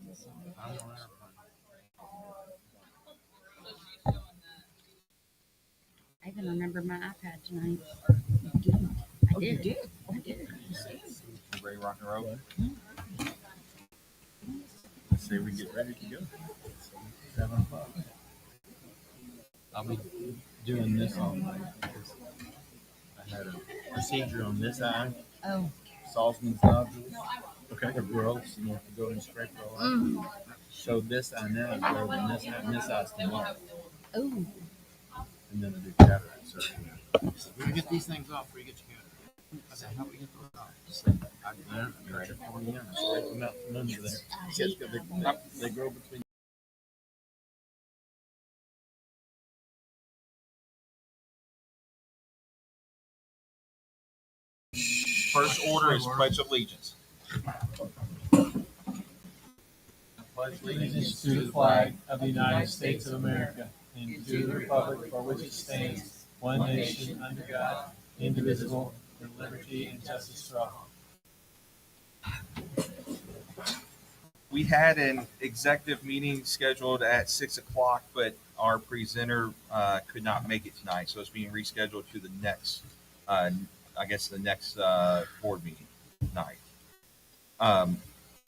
I even remember my iPad tonight. You didn't. I did. You did? I did. Ready to rock and roll? Let's say we get ready to go. 7 o'clock. I'll be doing this all night because I had a procedure on this eye. Oh. Salzman's nodules. Okay. They're gross, and you have to go and scrape it all out. So this eye now is better than this eye, and this eye's tomorrow. Oh. And then I do cataract surgery. We're gonna get these things off before you get your cataract. I said, how do we get those off? She said, I cut your cornea and scrape them out from under there. They grow between. First order is Pledge of Allegiance. Pledge allegiance to the flag of the United States of America and to the republic for which it stands, one nation under God, indivisible, with liberty and justice for all. We had an executive meeting scheduled at 6 o'clock, but our presenter could not make it tonight, so it's being rescheduled to the next, the next board meeting night.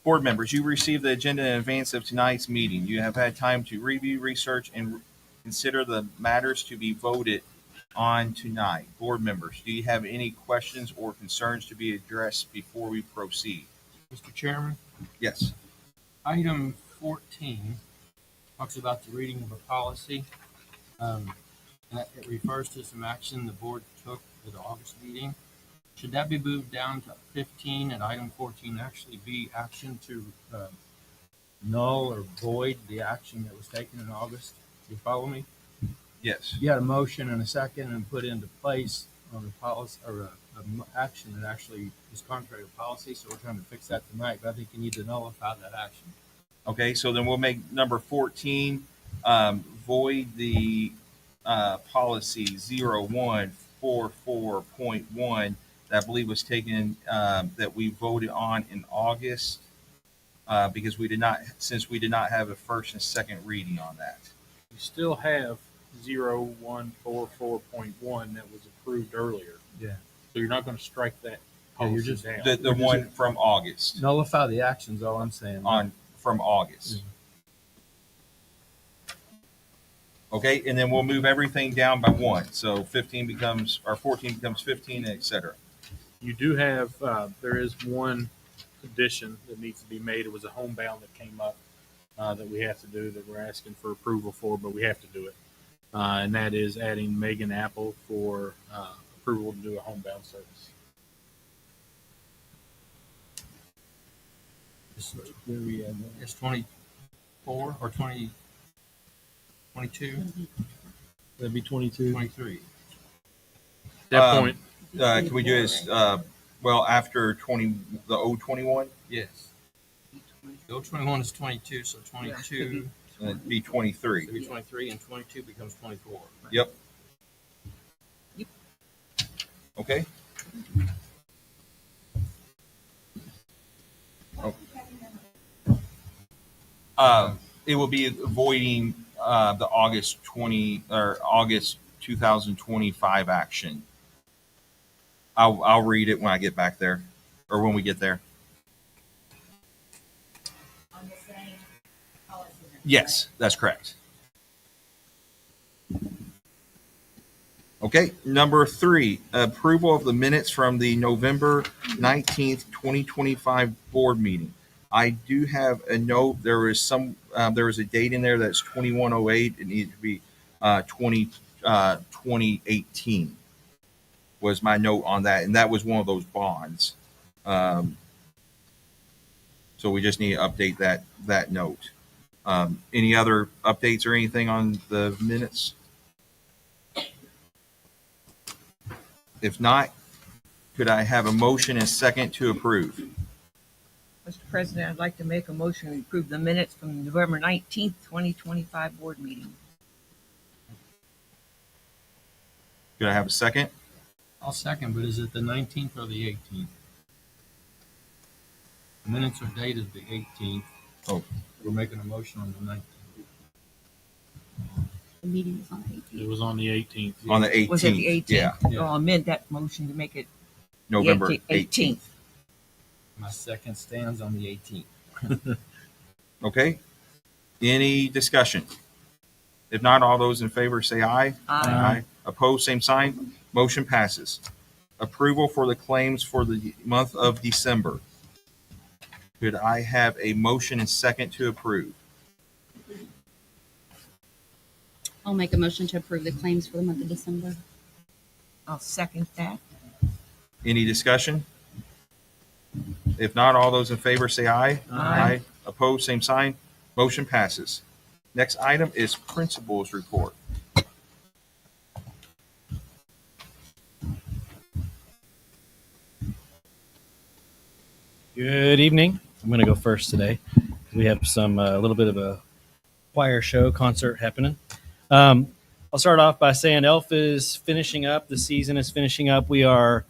Board members, you received the agenda in advance of tonight's meeting. You have had time to review, research, and consider the matters to be voted on tonight. Board members, do you have any questions or concerns to be addressed before we proceed? Mr. Chairman, Yes. item 14 talks about the reading of a policy. It refers to some action the board took at the August meeting. Should that be moved down to 15 and item 14 actually be action to null or void the action that was taken in August? Do you follow me? Yes. You had a motion and a second and put into place on a policy or a action that actually is contrary to policy. So we're trying to fix that tonight, but I think you need to nullify that action. Okay, so then we'll make number 14 void the policy 0144.1 that I believe was taken that we voted on in August because we did not have a first and second reading on that. You still have 0144.1 that was approved earlier. Yeah. So you're not going to strike that Yeah, you're policy just- down. The one from August Nullify the actions, all I'm saying. from August. Okay, and then we'll move everything down by one. So 14 becomes 15, et cetera. You do have, there is one addition that needs to be made. It was a homebound that came up that we have to do that we're asking for approval for, but we have to do it. And that is adding Megan Apple for approval to do a homebound service. Where are we at? It's 24 or 20, 22, That'd be 22. 23. At that point, Can we do this after the 021? Yes. The old 21 is 22, so 22 And it'd be 23. would be 23, and 22 becomes 24. Yep. Okay. It will be avoiding the August 2025 action. I'll read it when I get back there, or when we get there. On the same policy. Yes, that's correct. Okay, number 3, approval of the minutes from the November 19th, 2025 board meeting. I do have a note. There was a date in there that's 2108. It needed to be 2018 was my note on that, and that was one of those bonds. So we just need to update that note. Any other updates or anything on the minutes? If not, could I have a motion and second to approve? Mr. President, I'd like to make a motion to approve the minutes from the November 19th, 2025 board meeting. Could I have a second? I'll second, but is it the 19th or the 18th? The minutes are dated the 18th. We're making a motion on the 19th. The meeting was on the It 18th. was on the 18th. On the 18th. Was it the 18th? Yeah, Yeah. I'll amend that motion to make it the November 18th. 18th. My second stands on the 18th. Okay. Any discussion? If not, all those in favor say aye. Aye. Opposed, same sign. Motion passes. Approval for the claims for the month of December. Could I have a motion and second to approve? I'll make a motion to approve the claims for the month of December. I'll second that. Any discussion? If not, all those in favor say aye. Aye. Opposed, same sign. Motion passes. Next item is principal's report. Good evening. I'm going to go first today. We have some a little bit of a choir show concert happening. I'll start off by saying ELF is finishing up. The season is finishing up. We are.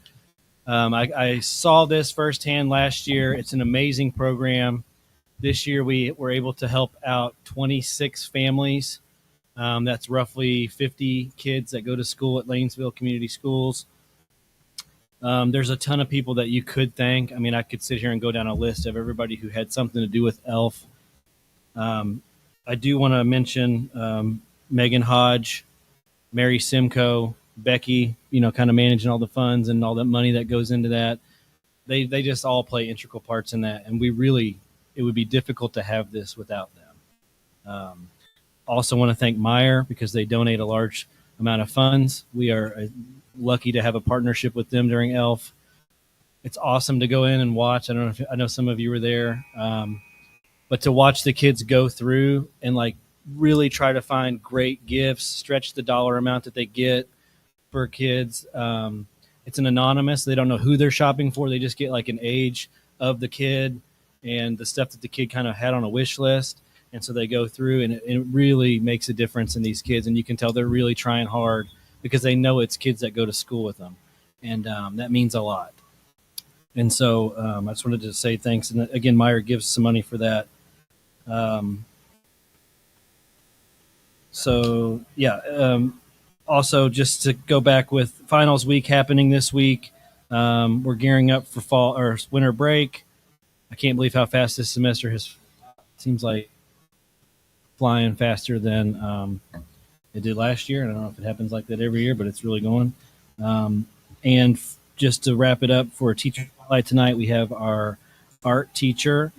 I saw this firsthand last year. It's an amazing program. This year we were able to help out 26 families. That's roughly 50 kids that go to school at Lanesville Community Schools. There's a ton of people that you could thank. I mean, I could sit here and go down a list of everybody who had something to do with ELF. I do want to mention Megan Hodge, Mary Simcoe, Becky, kind of managing all the funds and all that money that goes into that. They just all play integral parts in that. And it would be difficult to have this without them. Also want to thank Meyer because they donate a large amount of funds. We are lucky to have a partnership with them during ELF. It's awesome to go in and watch. I know some of you were there, but to watch the kids go through and really try to find great gifts, stretch the dollar amount that they get for kids. It's an anonymous. They don't know who they're shopping for. They just get an age of the kid and the stuff that the kid kind of had on a wish list. And so they go through and it really makes a difference in these kids. And you can tell they're really trying hard because they know it's kids that go to school with them. And that means a lot. And so I just wanted to say thanks. And again, Meyer gives some money for that. Also, just to go back with finals week happening this week, we're gearing up for fall or winter break. I can't believe how fast this semester seems like flying faster than it did last year. And I don't know if it happens like that every year, but it's really going. Just to wrap it up for teacher spotlight tonight, we have our art teacher,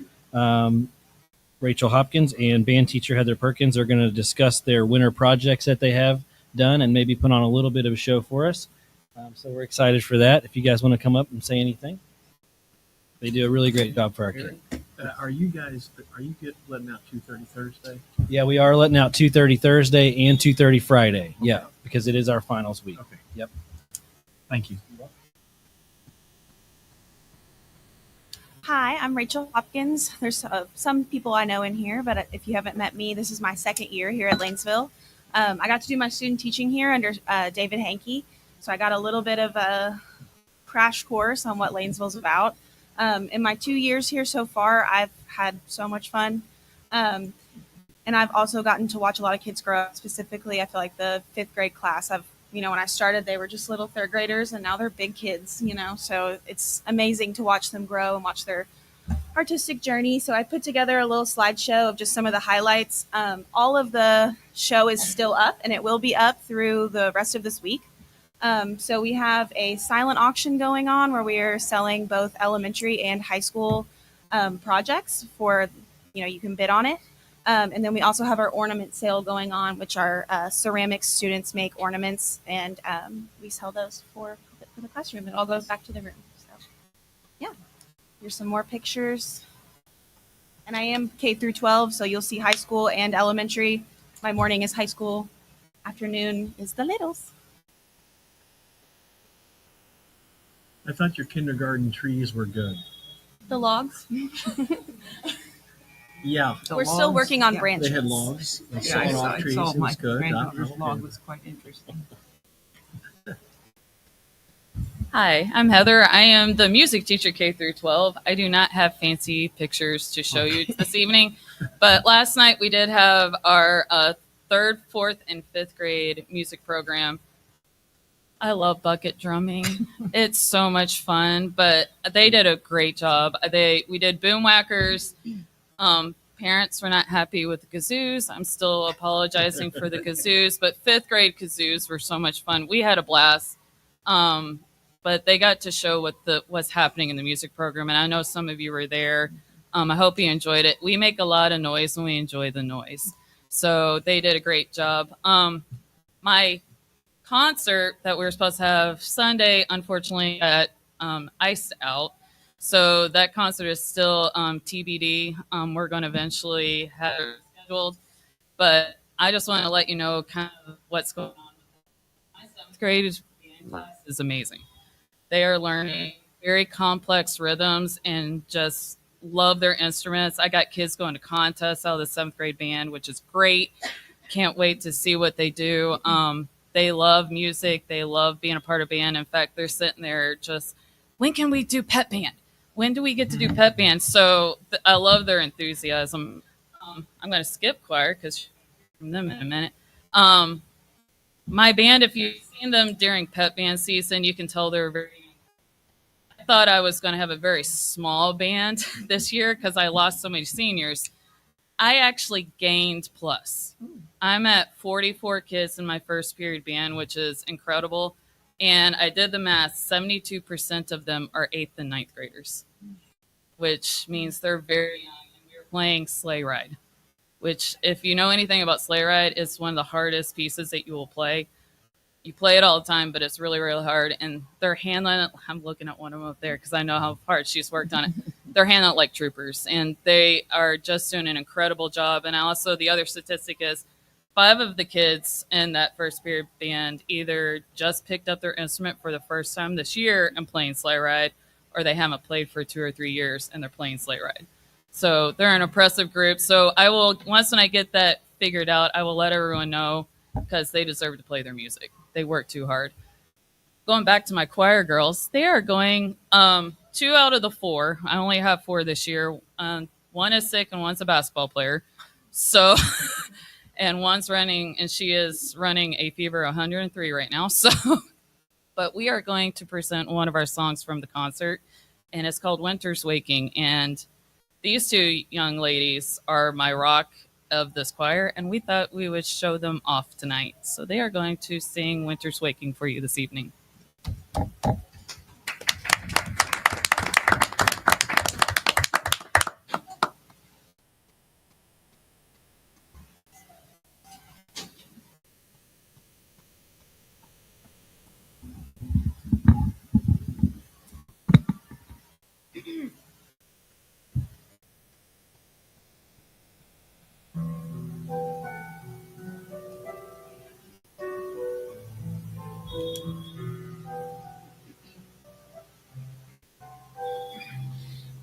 Rachel Hopkins, and band teacher Heather Perkins are going to discuss their winter projects that they have done and maybe put on a little bit of a show for us. So we're excited for that. If you guys want to come up and say anything, they do a really great job for our kids. Are you letting out 2:30 Thursday? Yeah, we are letting out 2:30 Thursday and 2:30 Friday. Okay. Yeah, because it is our finals week. Okay. Yep. Thank you. Hi, I'm Rachel Hopkins. There's some people I know in here, but if you haven't met me, this is my second year here at Lanesville. I got to do my student teaching here under David Hankey, so I got a little bit of a crash course on what Lanesville's about. In my 2 years here so far, I've had so much fun. And I've also gotten to watch a lot of kids grow up. Specifically, I feel like the 5th grade class, when I started, they were just little 3rd graders and now they're big kids, so it's amazing to watch them grow and watch their artistic journey. So I put together a little slideshow of just some of the highlights. All of the show is still up and it will be up through the rest of this week. So we have a silent auction going on where we are selling both elementary and high school projects for, you can bid on it. And then we also have our ornament sale going on, which our ceramics students make ornaments, and we sell those for the classroom. It all goes back to the room. So, yeah, here's some more pictures. And I am K through 12, so you'll see high school and elementary. My morning is high school. Afternoon is the littles. I thought your kindergarten trees were good. The logs. Yeah. We're still working on branches. They had logs. They Yeah, saw off trees. It my was good. granddaughter's Okay. log was quite interesting. Hi, I'm Heather. I am the music teacher K through 12. I do not have fancy pictures to show you this evening, but last night we did have our third, fourth, and fifth grade music program. I love bucket drumming. It's so much fun, but they did a great job. We did boom whackers. Parents were not happy with the kazoos. I'm still apologizing for the kazoos, but fifth grade kazoos were so much fun. We had a blast. But they got to show what's happening in the music program, and I know some of you were there. I hope you enjoyed it. We make a lot of noise, and we enjoy the noise. So they did a great job. My concert that we were supposed to have Sunday, unfortunately, got iced out. So that concert is still TBD. We're going to eventually have it scheduled, but I just want to let you know kind of what's going on. My seventh grade class is amazing. They are learning very complex rhythms and just love their instruments. I got kids going to contests out of the seventh grade band, which is great. Can't wait to see what they do. They love music. They love being a part of band. In fact, they're sitting there just, when can we do pep band? When do we get to do pep band? So I love their enthusiasm. I'm going to skip choir because from them in a minute. My band, if you've seen them during pep band season, you can tell they're very. I thought I was going to have a very small band this year because I lost so many seniors. I actually gained plus. I'm at 44 kids in my first period band, which is incredible. And I did the math, 72% of them are 8th and ninth graders, which means they're very young. And we were playing Sleigh Ride, which, if you know anything about Sleigh Ride, is one of the hardest pieces that you will play. You play it all the time, but it's really, really hard. And they're handling it. I'm looking at one of them up there because I know how hard she's worked on it. They're handling it like troopers, and they are just doing an incredible job. And also, the other statistic is 5 of the kids in that first period band either just picked up their instrument for the first time this year and playing Sleigh Ride, or they haven't played for 2 or 3 years and they're playing Sleigh Ride. So they're an impressive group. So I will, once when I get that figured out, I will let everyone know because they deserve to play their music. They work too hard. Going back to my choir girls, they are going 2 out of the 4. I only have 4 this year. One is sick and one's a basketball player. So, and one's running, and she is running a fever 103 right now. So, but we are going to present one of our songs from the concert, and it's called Winter's Waking. And these 2 young ladies are my rock of this choir, and we thought we would show them off tonight. So they are going to sing Winter's Waking for you this evening.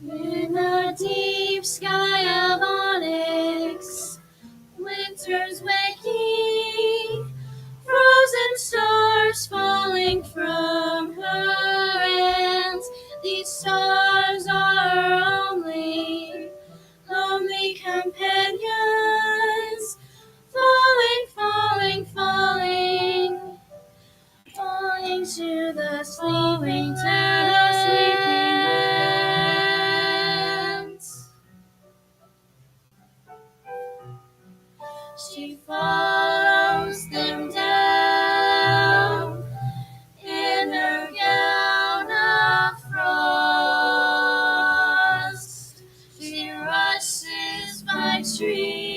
In the deep sky of onyx, winter's waking, frozen stars falling from her hands. These stars are only lonely companions, falling, falling, falling, falling to the sleeping lands. She follows them down in her gown of frost. She rushes by trees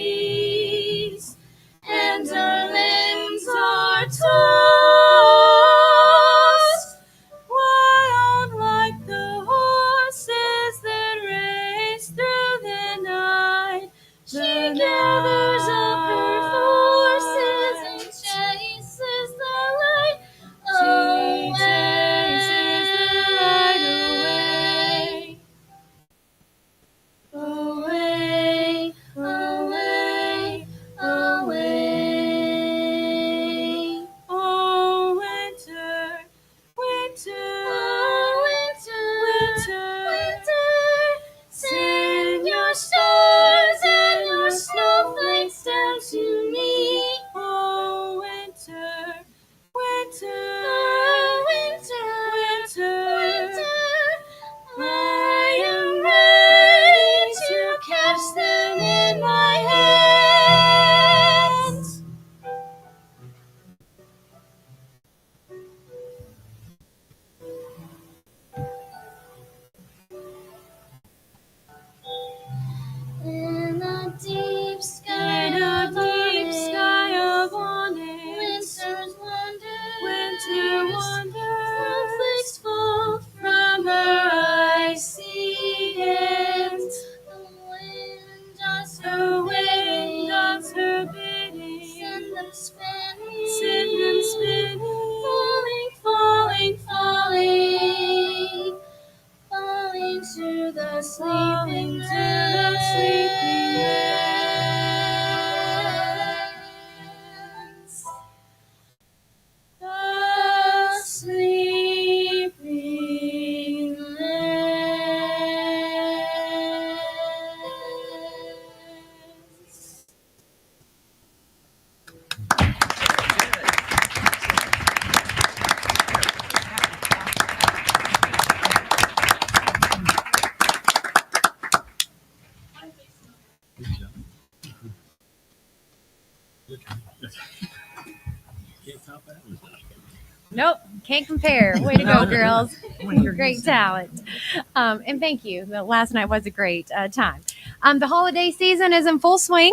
sleeping to the sleeping lands. The sleeping lands. Nope, can't compare. Way to go, girls. Great talent. And thank you. The last night was a great time. The holiday season is in full swing.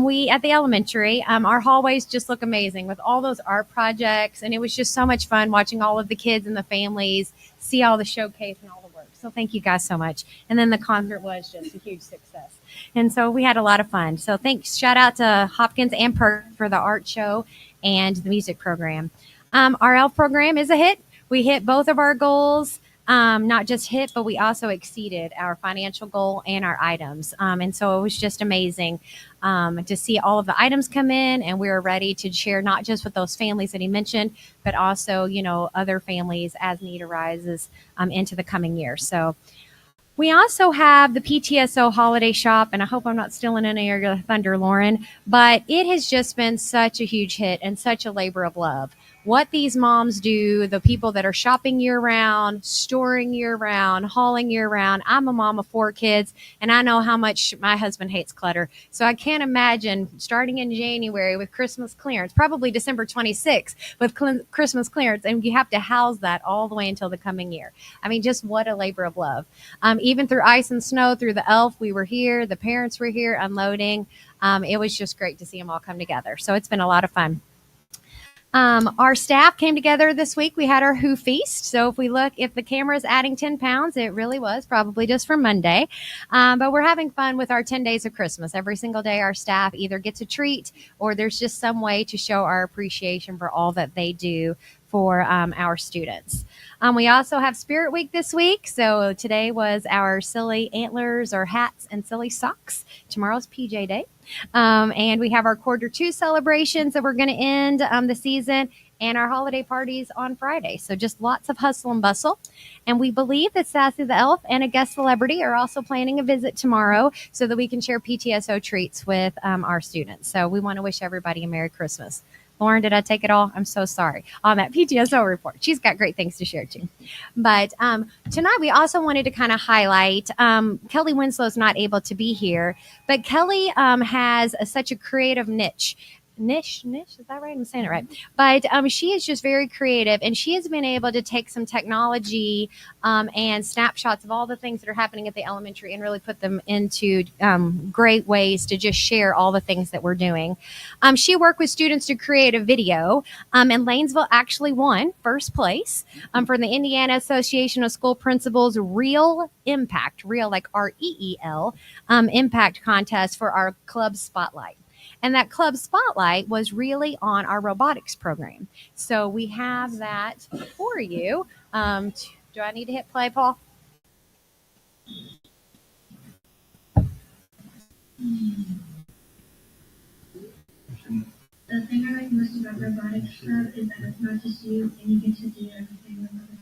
We at the elementary, our hallways just look amazing with all those art projects, and it was just so much fun watching all of the kids and the families see all the showcase and all the work. So thank you guys so much. And then the concert was just a huge success. And so we had a lot of fun. So thanks. Shout out to Hopkins and Perk for the art show and the music program. Our ELF program is a hit. We hit both of our goals. Not just hit, but we also exceeded our financial goal and our items. And so it was just amazing to see all of the items come in, and we were ready to share not just with those families that he mentioned, but also, you know, other families as need arises into the coming year. So we also have the PTSO holiday shop, and I hope I'm not stealing any of your thunder, Lauren, but it has just been such a huge hit and such a labor of love. What these moms do, the people that are shopping year round, storing year round, hauling year round. I'm a mom of 4 kids, and I know how much my husband hates clutter. So I can't imagine starting in January with Christmas clearance, probably December 26th with Christmas clearance, and you have to house that all the way until the coming year. I mean, just what a labor of love. Even through ice and snow, through the ELF, we were here. The parents were here unloading. It was just great to see them all come together. So it's been a lot of fun. Our staff came together this week. We had our Who Feast. So if we look, if the camera is adding 10 pounds, it really was probably just for Monday. But we're having fun with our 10 days of Christmas. Every single day, our staff either gets a treat or there's just some way to show our appreciation for all that they do for our students. We also have Spirit Week this week. So today was our silly antlers or hats and silly socks. Tomorrow's PJ Day. And we have our Q2 celebrations that we're going to end the season and our holiday parties on Friday. So just lots of hustle and bustle. And we believe that Sassy the Elf and a guest celebrity are also planning a visit tomorrow so that we can share PTSO treats with our students. So we want to wish everybody a Merry Christmas. Lauren, did I take it all? I'm so sorry. On that PTSO report, she's got great things to share too. But tonight we also wanted to kind of highlight, Kelly Winslow's not able to be here, but Kelly has such a creative niche, is that right? I'm saying it right. But she is just very creative, and she has been able to take some technology and snapshots of all the things that are happening at the elementary and really put them into great ways to just share all the things that we're doing. She worked with students to create a video, and Lanesville actually won first place for the Indiana Association of School Principals Real Impact, real like REEL, impact contest for our club spotlight. And that club spotlight was really on our robotics program. So we have that for you. Do I need to hit play, Paul? The thing I like most about robotics club is that it's not just you and you get to do everything with others.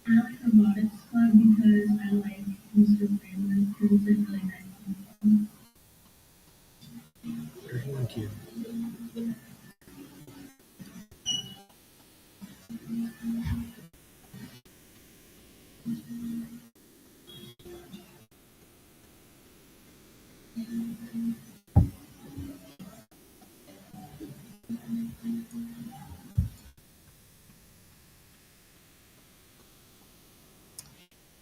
I like robotics club because I like Mr. Brandon because he's like really nice and fun. There's one kid.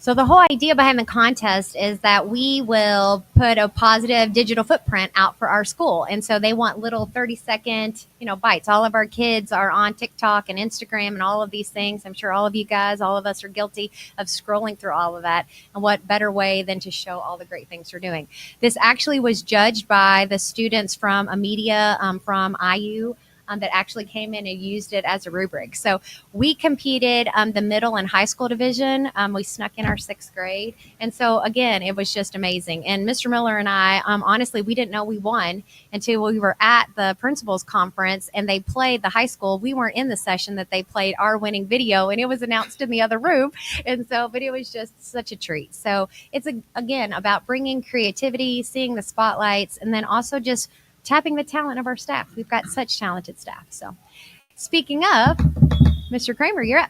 So the whole idea behind the contest is that we will put a positive digital footprint out for our school. And so they want little 30-second, bites. All of our kids are on TikTok and Instagram and all of these things. I'm sure all of you guys, all of us are guilty of scrolling through all of that. And what better way than to show all the great things we're doing? This actually was judged by the students from a media from IU that actually came in and used it as a rubric. So we competed the middle and high school division. We snuck in our 6th grade. And so, again, it was just amazing. And Mr. Miller and I, honestly, we didn't know we won until we were at the principals conference and they played the high school. We weren't in the session that they played our winning video, and it was announced in the other room. And so, but it was just such a treat. So it's, again, about bringing creativity, seeing the spotlights, and then also just tapping the talent of our staff. We've got such talented staff. So speaking of, Mr. Kramer, you're up.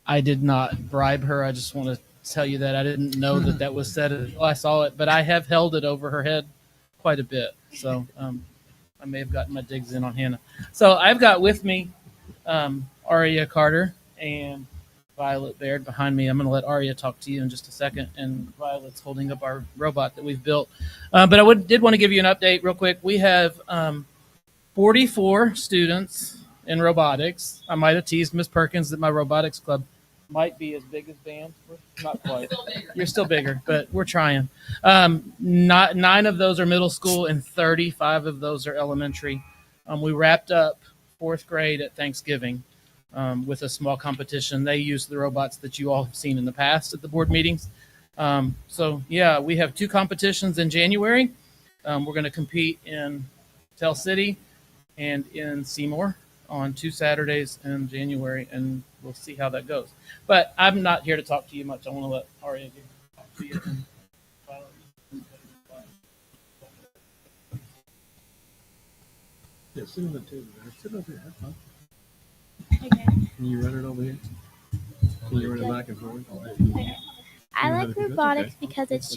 I did not bribe her. I just want to tell you that I didn't know that was said until I saw it, but I have held it over her head quite a bit. So I may have gotten my digs in on Hannah. So I've got with me Aria Carter and Violet Baird behind me. I'm going to let Aria talk to you in just a second, and Violet's holding up our robot that we've built. But I did want to give you an update real quick. We have 44 students in robotics. I might have teased Miss Perkins that my robotics club might be as big as band. We're not quite. You're still bigger, but we're trying. 9 of those are middle school, and 35 of those are elementary. We wrapped up 4th grade at Thanksgiving with a small competition. They used the robots that you all have seen in the past at the board meetings. So, yeah, we have 2 competitions in January. We're going to compete in Tell City and in Seymour on 2 Saturdays in January, and we'll see how that goes. But I'm not here to talk to you much. I want to let Aria talk to you. Yeah, sit on the table there. Sit over here. Have fun. Okay. Can you run it over here? Can you run it back and forth? I like robotics because it's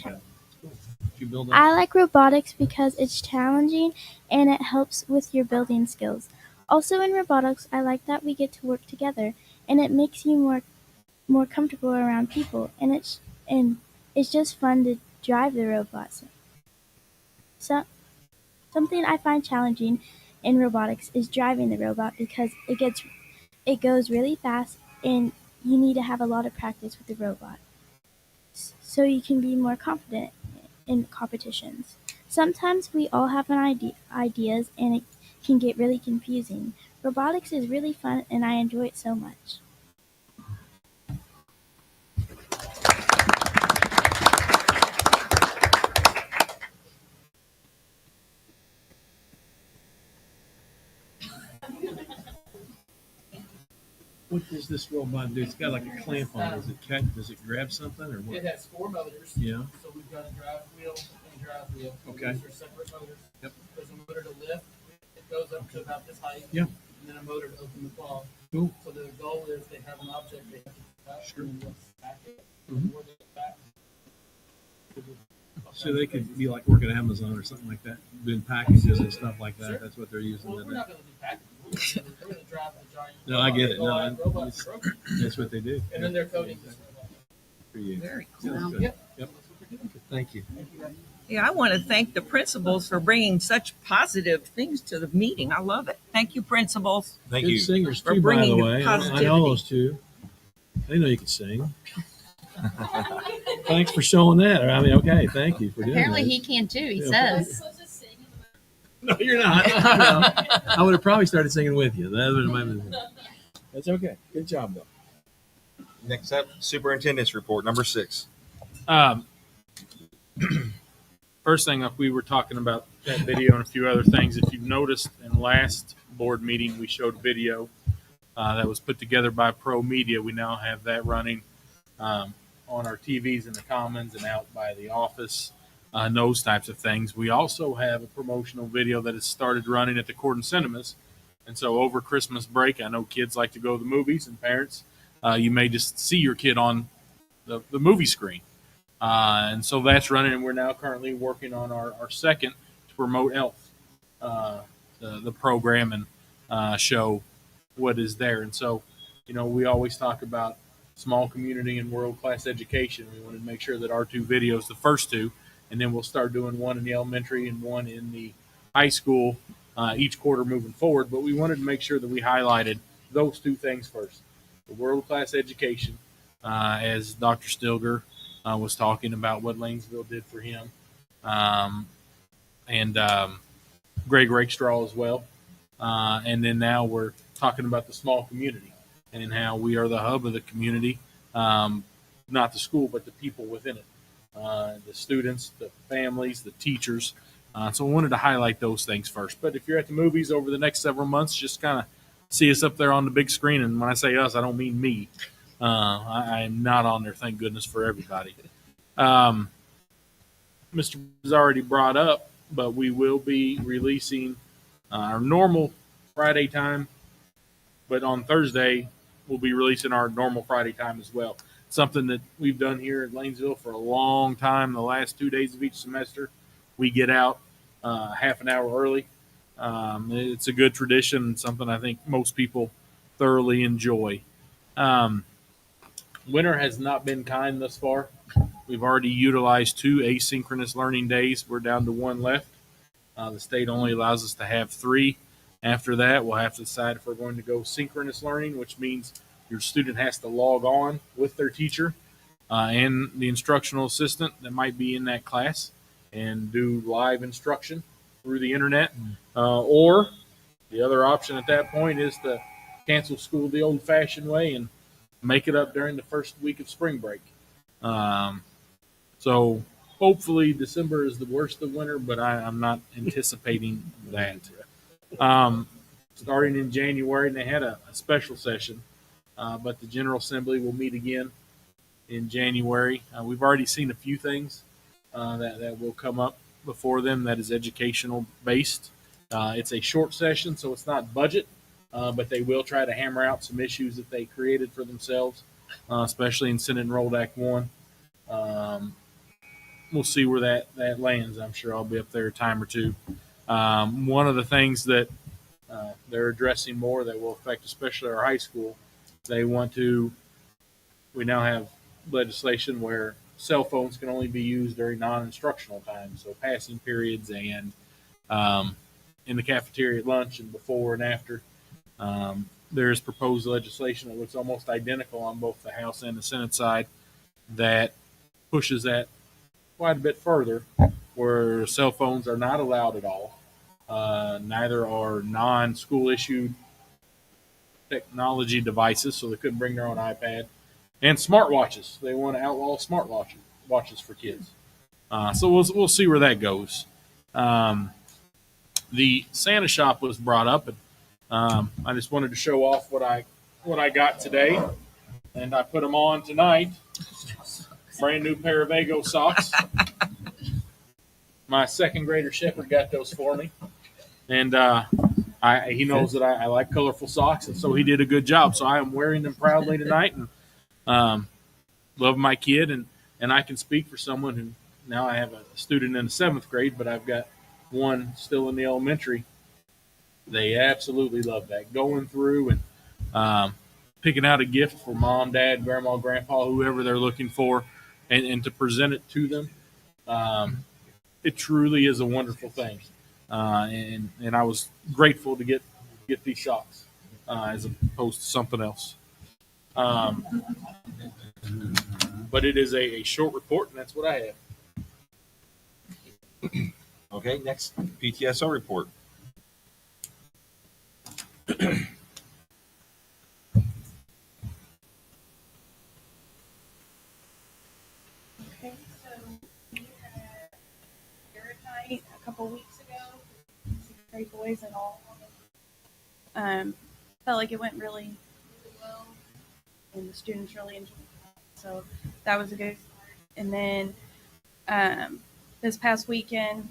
You build I like robotics because it's challenging and it helps with your building skills. Also in robotics, I like that we get to work together and it makes you more comfortable around people, and it's just fun to drive the robots. So something I find challenging in robotics is driving the robot because it goes really fast and you need to have a lot of practice with the robot so you can be more confident in competitions. Sometimes we all have ideas and it can get really confusing. Robotics is really fun and I enjoy it so much. What does this robot do? It's got like a clamp on it. Does it grab something or what? It has 4 motors. Yeah. So we've got a drive wheel and drive wheel. Okay. These are separate motors. Yep. There's a motor to lift. It goes up to about this height. Yeah. And then a motor to open the claw. Cool. So the goal is they have an object they have to touch Sure. and then back it. Mhm. More than back. So they could be like working at Amazon or something like that, doing packages and stuff like that. Sure. That's what they're using. Well, we're today. not going to do packages. We're going to drive the giant. No, I get it. No, robot it's- program. That's what they do. And then they're coding this robot. For you. Very Yeah, cool. good. Yep. Yep. Thank you. Yeah, I want to thank the principals for bringing such positive things to the meeting. I love it. Thank you, principals. Thank Good you. singers For too, by the bringing the way. I positivity. know those two. They know you can sing. Thanks for showing that. I mean, okay, thank you for doing Apparently that. he can too, he Yeah. says. No, you're not. No. I would have probably started singing with you. That would have been. That's okay. Good job, though. Next up, superintendent's report, number 6. First thing up, we were talking about that video and a few other things. If you've noticed, in last board meeting, we showed video that was put together by Pro Media. We now have that running on our TVs in the Commons and out by the office, and those types of things. We also have a promotional video that has started running at the Court and Cinemas And so over Christmas break, I know kids like to go to the movies, and parents, you may just see your kid on the movie screen. And so that's running, and we're now currently working on our second to promote ELF, the program, and show what is there. And so, we always talk about small community and world-class education. We wanted to make sure that our two videos, the first two, and then we'll start doing one in the elementary and one in the high school each quarter moving forward. But we wanted to make sure that we highlighted those two things first. The world-class education, as Dr. Stilger was talking about what Lanesville did for him, and Greg Rakestraw as well. And then now we're talking about the small community and how we are the hub of the community, not the school, but the people within it, the students, the families, the teachers. So I wanted to highlight those things first. But if you're at the movies over the next several months, just kind of see us up there on the big screen. And when I say us, I don't mean me. I am not on there, thank goodness, for everybody. Mr. has already brought up, but we will be releasing our normal Friday time, but on Thursday, we'll be releasing our normal Friday time as well. Something that we've done here at Lanesville for a long time. The last 2 days of each semester, we get out half an hour early. It's a good tradition and something I think most people thoroughly enjoy. Winter has not been kind thus far. We've already utilized 2 asynchronous learning days. We're down to 1 left. The state only allows us to have 3. After that, we'll have to decide if we're going to go synchronous learning, which means your student has to log on with their teacher and the instructional assistant that might be in that class and do live instruction through the internet. Or the other option at that point is to cancel school the old-fashioned way and make it up during the first week of spring break. So hopefully December is the worst of winter, but I'm not anticipating that. Starting in January, and they had a special session, but the General Assembly will meet again in January. We've already seen a few things that will come up before them that is educational based. It's a short session, so it's not budget, but they will try to hammer out some issues that they created for themselves, especially in Senate Enrolled Act 1. We'll see where that lands. I'm sure I'll be up there a time or two. One of the things that they're addressing more that will affect especially our high school, we now have legislation where cell phones can only be used during non-instructional time, so passing periods and in the cafeteria at lunch and before and after. There is proposed legislation that looks almost identical on both the House and the Senate side that pushes that quite a bit further, where cell phones are not allowed at all. Neither are non-school issued technology devices, so they couldn't bring their own iPad. And smartwatches. They want to outlaw smartwatches for kids. So we'll see where that goes. The Santa shop was brought up, and I just wanted to show off what I got today, and I put them on tonight. Brand new pair of Vago socks. My second grader Shepherd got those for me, and he knows that I like colorful socks, and so he did a good job. So I am wearing them proudly tonight, and love my kid, and I can speak for someone who now I have a student in the 7th grade, but I've got one still in the elementary. They absolutely love that. Going through and picking out a gift for mom, dad, grandma, grandpa, whoever they're looking for, and to present it to them. It truly is a wonderful thing. And I was grateful to get these socks as opposed to something else. But it is a short report, and that's what I have. Okay, next PTSO report. Okay, so we had Spirit Night a couple weeks ago. 6th grade boys and all. Felt like it went really, really well, and the students really enjoyed it. So that was a good start. And then this past weekend,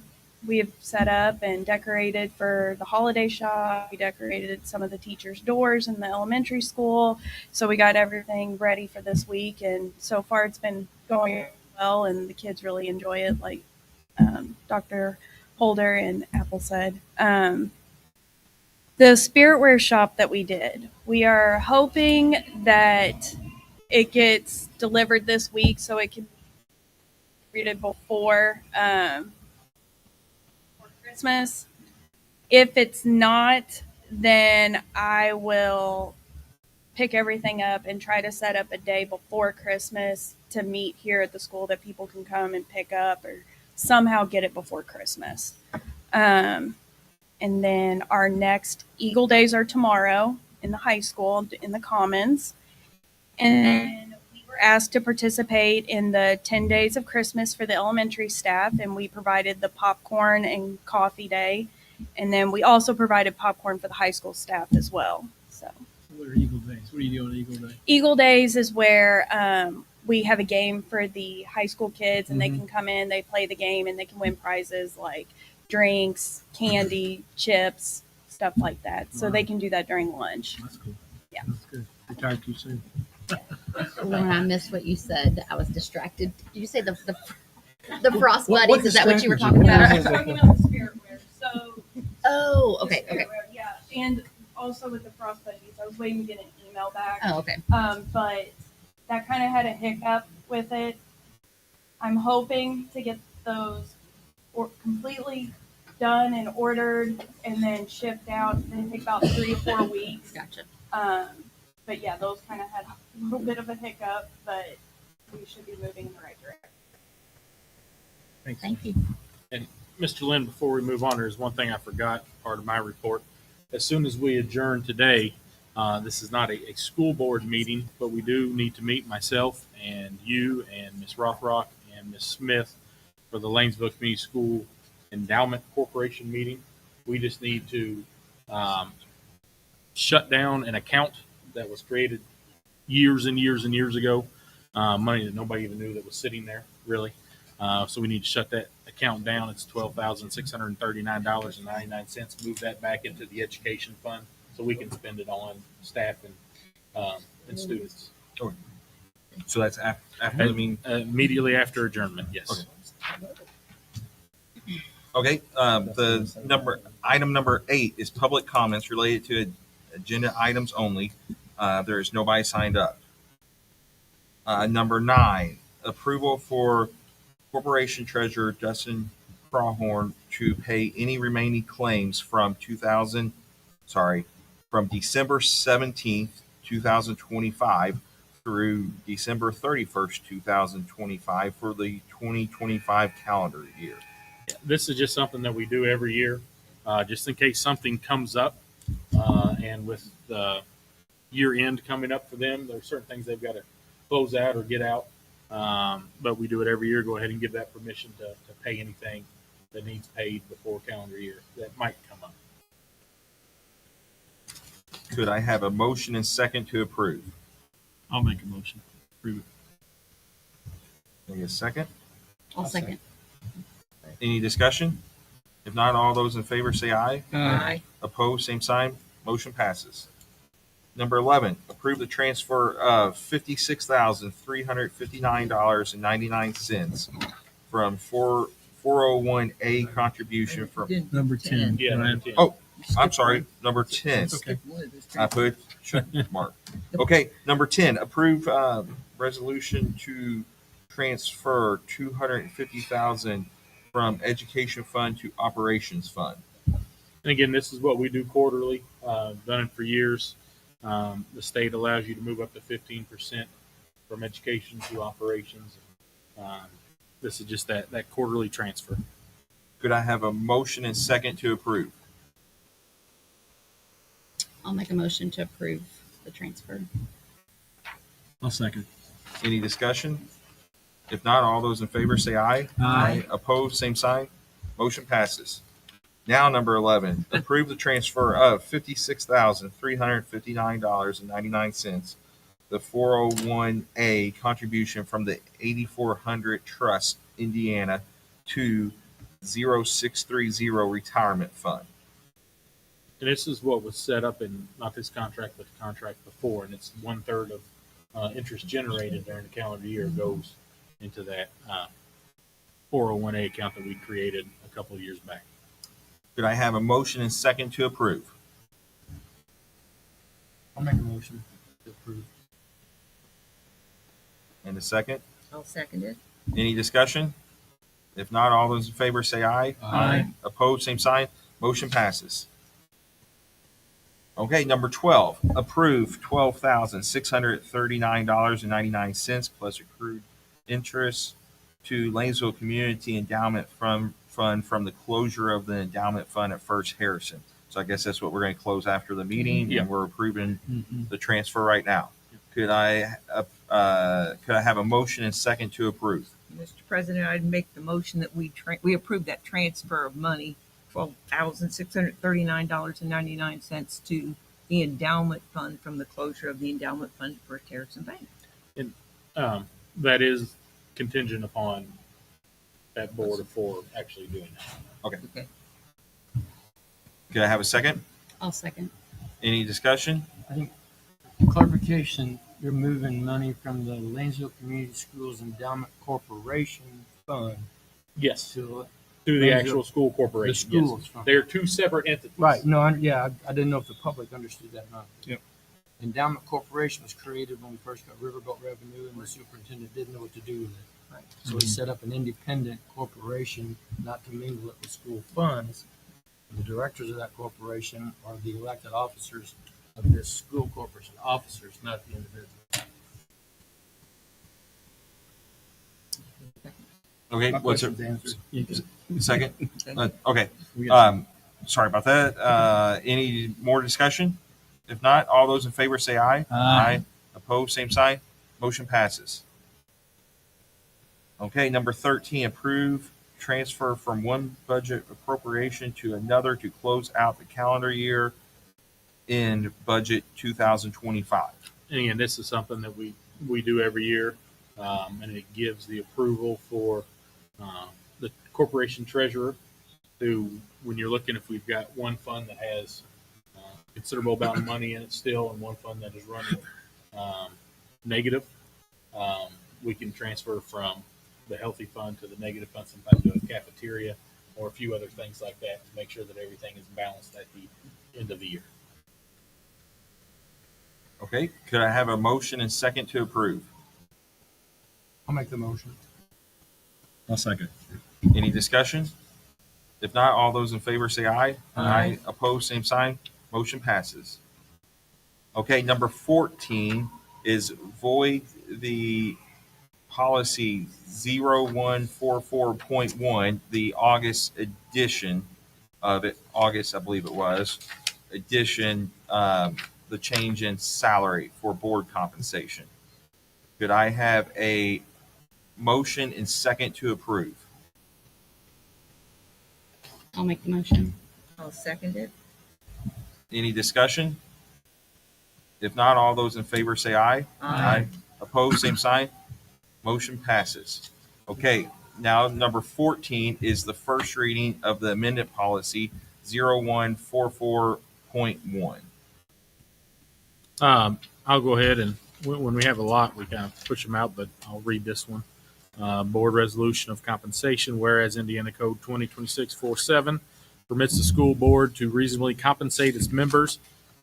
we have set up and decorated for the holiday shop. We decorated some of the teachers' doors in the elementary school. So we got everything ready for this week. And so far it's been going well, and the kids really enjoy it, like Dr. Holder and Apple said. The spiritware shop that we did, we are hoping that it gets delivered this week so it can be greeted before Christmas. If it's not, then I will pick everything up and try to set up a day before Christmas to meet here at the school that people can come and pick up, or somehow get it before Christmas. And then our next Eagle Days are tomorrow in the high school, in the Commons. And then we were asked to participate in the 10 Days of Christmas for the elementary staff, and we provided the popcorn and coffee day. And then we also provided popcorn for the high school staff as well. So What are Eagle Days? What are you doing on Eagle Day? Eagle Days is where we have a game for the high school kids, and they can come in, they play the game, and they can win prizes like drinks, candy, chips, stuff like that. So they can do that during lunch. That's cool. Yeah. That's good. Retired too soon. Lauren, I missed what you said. I was distracted. Did you say the Frost What Buddies? Is that what you were talking I about? was talking about the spiritware. So Oh, the okay, okay. spiritware, yeah, and also with the Frost Buddies, I was waiting to get an email back. Oh, okay. But that kind of had a hiccup with it. I'm hoping to get those completely done and ordered and then shipped out. They take about 3 to 4 weeks. Gotcha. But yeah, those kind of had a little bit of a hiccup, but we should be moving in the right direction. Thanks. Thank you. And Mr. Lynn, before we move on, there's one thing I forgot, part of my report. As soon as we adjourn today, this is not a school board meeting, but we do need to meet myself and you and Ms. Rothrock and Ms. Smith for the Lanesville Community School Endowment Corporation meeting. We just need to shut down an account that was created years and years and years ago, money that nobody even knew that was sitting there, really. So we need to shut that account down. It's $12,639.99. Move that back into the education fund so we can spend it on staff and students. So that's after the meeting. Immediately after adjournment, yes. Okay. Item number 8 is public comments related to agenda items only. There is nobody signed up. Number 9, approval for Corporation Treasurer Dustin Crawhorn to pay any remaining claims from December 17th, 2025 through December 31st, 2025 for the 2025 calendar year. This is just something that we do every year, just in case something comes up. And with the year end coming up for them, there are certain things they've got to close out or get out. But we do it every year. Go ahead and give that permission to pay anything that needs paid before calendar year that might come up. Could I have a motion and second to approve? I'll make a motion. Approve it. Maybe a second? I'll second. Any discussion? If not, all those in favor say aye. Aye. Opposed, same sign. Motion passes. Number 11, approve the transfer of $56,359.99 from 401A contribution from. Number 10. Yeah, Right. 10. Oh, I'm sorry, number 10. Okay. I put check mark. Okay, number 10, approve resolution to transfer $250,000 from education fund to operations fund. And again, this is what we do quarterly. Done it for years. The state allows you to move up to 15% from education to operations. This is just that quarterly transfer. Could I have a motion and second to approve? I'll make a motion to approve the transfer. I'll second. Any discussion? If not, all those in favor say aye. Aye. Opposed, same sign. Motion passes. Now, number 11, approve the transfer of $56,359.99, the 401A contribution from the 8400 Trust, Indiana, to 0630 retirement fund. And this is what was set up in not this contract, but the contract before, and it's 1/3 of interest generated during the calendar year goes into that 401A account that we created a couple of years back. Could I have a motion and second to approve? I'll make a motion to approve. And a second? I'll second it. Any discussion? If not, all those in favor say aye. Aye. Opposed, same sign. Motion passes. Okay, number 12, approve $12,639.99 plus accrued interest to Lanesville Community Endowment Fund from the closure of the endowment fund at First Harrison. So I guess that's what we're going to close after the meeting, Yeah. and we're approving the transfer right now. Could I have a motion and second to approve? Mr. President, I'd make the motion that we approve that transfer of money, $12,639.99 to the endowment fund from the closure of the endowment fund for Harrison Bank. That is contingent upon that board of four actually doing that. Okay. Okay. Could I have a second? I'll second. Any discussion? I think clarification, you're moving money from the Lanesville Community Schools Endowment Corporation Fund Yes, to through the Lanesville- actual school corporation. The schools. Yes. They're two separate entities. Right. No, I didn't know if the public understood that or not. Yep. Endowment Corporation was created when we first got Riverboat revenue, and the superintendent didn't know what to do with it. Right. So he set up an independent corporation, not to mingle it with school funds. The directors of that corporation are the elected officers of this school corporation, officers, not the individual. Okay, My what's it? question's answered. Second? Okay. We got Sorry about that. Any more discussion? If not, all those in favor say aye. Aye. Opposed, same sign. Motion passes. Okay, number 13, approve transfer from one budget appropriation to another to close out the calendar year in budget 2025. And again, this is something that we do every year, and it gives the approval for the corporation treasurer to, when you're looking, if we've got one fund that has considerable amount of money in it still, and one fund that is running negative, we can transfer from the healthy fund to the negative fund, sometimes to a cafeteria or a few other things like that to make sure that everything is balanced at the end of the year. Okay, could I have a motion and second to approve? I'll make the motion. I'll second. Any discussion? If not, all those in favor say aye. Aye. Opposed, same sign. Motion passes. Okay, number 14 is void the policy 0144.1, the August edition of it, August, I believe it was, edition, the change in salary for board compensation. Could I have a motion and second to approve? I'll make the motion. I'll second it. Any discussion? If not, all those in favor say aye. Aye. Opposed, same sign. Motion passes. Okay, now number 14 is the first reading of the amended policy 0144.1. I'll go ahead and when we have a lot, we kind of push them out, but I'll read this one. Board resolution of compensation, whereas Indiana Code 2026-47 permits the school board to reasonably compensate its members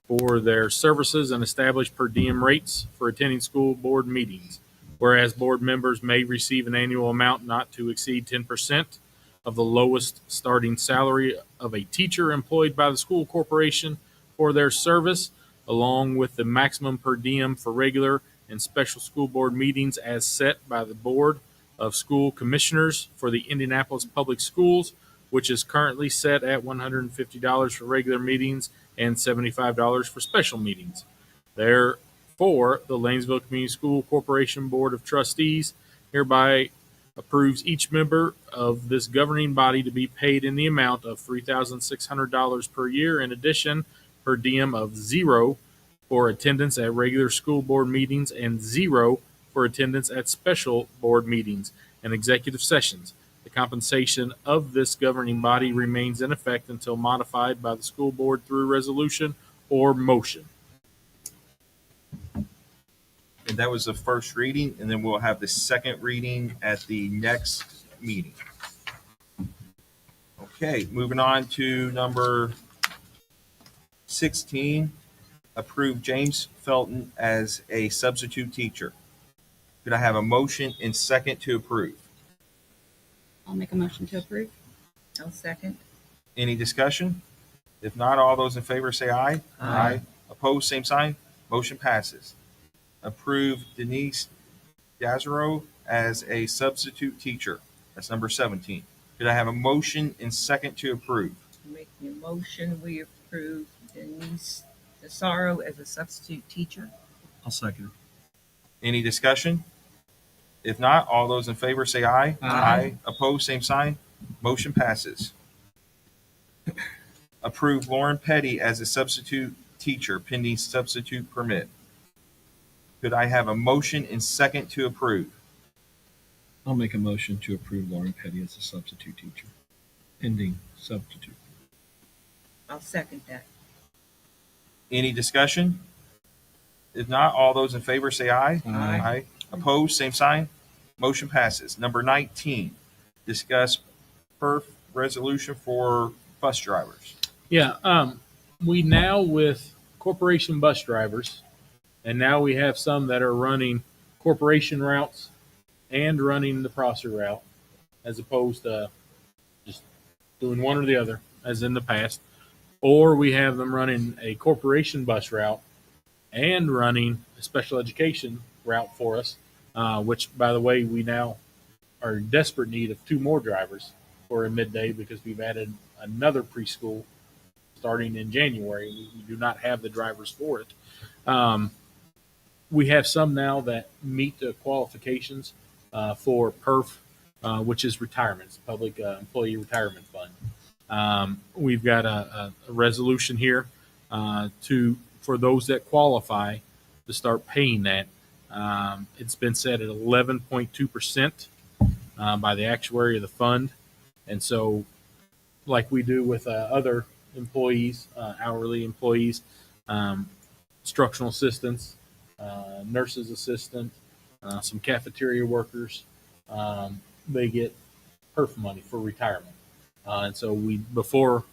for their services and establish per diem rates for attending school board meetings. Whereas board members may receive an annual amount not to exceed 10% of the lowest starting salary of a teacher employed by the school corporation for their service, along with the maximum per diem for regular and special school board meetings as set by the Board of School Commissioners for the Indianapolis Public Schools, which is currently set at $150 for regular meetings and $75 for special meetings. Therefore, the Lanesville Community School Corporation Board of Trustees hereby approves each member of this governing body to be paid in the amount of $3,600 per year. In addition, per diem of $0 for attendance at regular school board meetings and $0 for attendance at special board meetings and executive sessions. The compensation of this governing body remains in effect until modified by the school board through resolution or motion. And that was the first reading, and then we'll have the second reading at the next meeting. Okay, moving on to number 16, approve James Felton as a substitute teacher. Could I have a motion and second to approve? I'll make a motion to approve. I'll second. Any discussion? If not, all those in favor say aye. Aye. Opposed, same sign. Motion passes. Approve Denise Dazzaro as a substitute teacher. That's number 17. Could I have a motion and second to approve? Make the motion, we approve Denise DeSaro as a substitute teacher. I'll second. Any discussion? If not, all those in favor say aye. Aye. Opposed, same sign. Motion passes. Approve Lauren Petty as a substitute teacher pending substitute permit. Could I have a motion and second to approve? I'll make a motion to approve Lauren Petty as a substitute teacher, pending substitute. I'll second that. Any discussion? If not, all those in favor say aye. Aye. Opposed, same sign. Motion passes. Number 19, discuss perf resolution for bus drivers. Yeah, we now with corporation bus drivers, and now we have some that are running corporation routes and running the Prosser route, as opposed to just doing one or the other, as in the past. Or we have them running a corporation bus route and running a special education route for us, which, by the way, we now are in desperate need of 2 more drivers for a midday because we've added another preschool starting in January. We do not have the drivers for it. We have some now that meet the qualifications for PERF, which is retirement, it's Public Employee Retirement Fund. We've got a resolution here for those that qualify to start paying that. It's been set at 11.2% by the actuary of the fund. And so, like we do with other employees, hourly employees, instructional assistants, nurses assistant, some cafeteria workers, they get PERF money for retirement. And so before,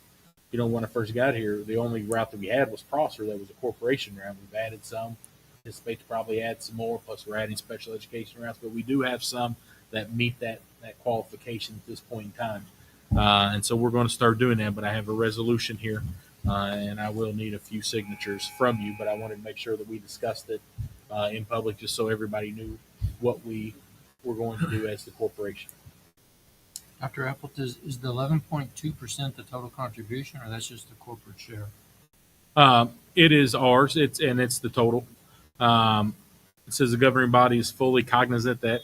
when I first got here, the only route that we had was Prosser. That was a corporation route. We've added some. Anticipate to probably add some more. Plus, we're adding special education routes, but we do have some that meet that qualification at this point in time. And so we're going to start doing that. But I have a resolution here, and I will need a few signatures from you. But I wanted to make sure that we discussed it in public, just so everybody knew what we were going to do as the corporation. Dr. Appleton, is the 11.2% the total contribution, or that's just the corporate share? It is ours. It's the total. It says the governing body is fully cognizant that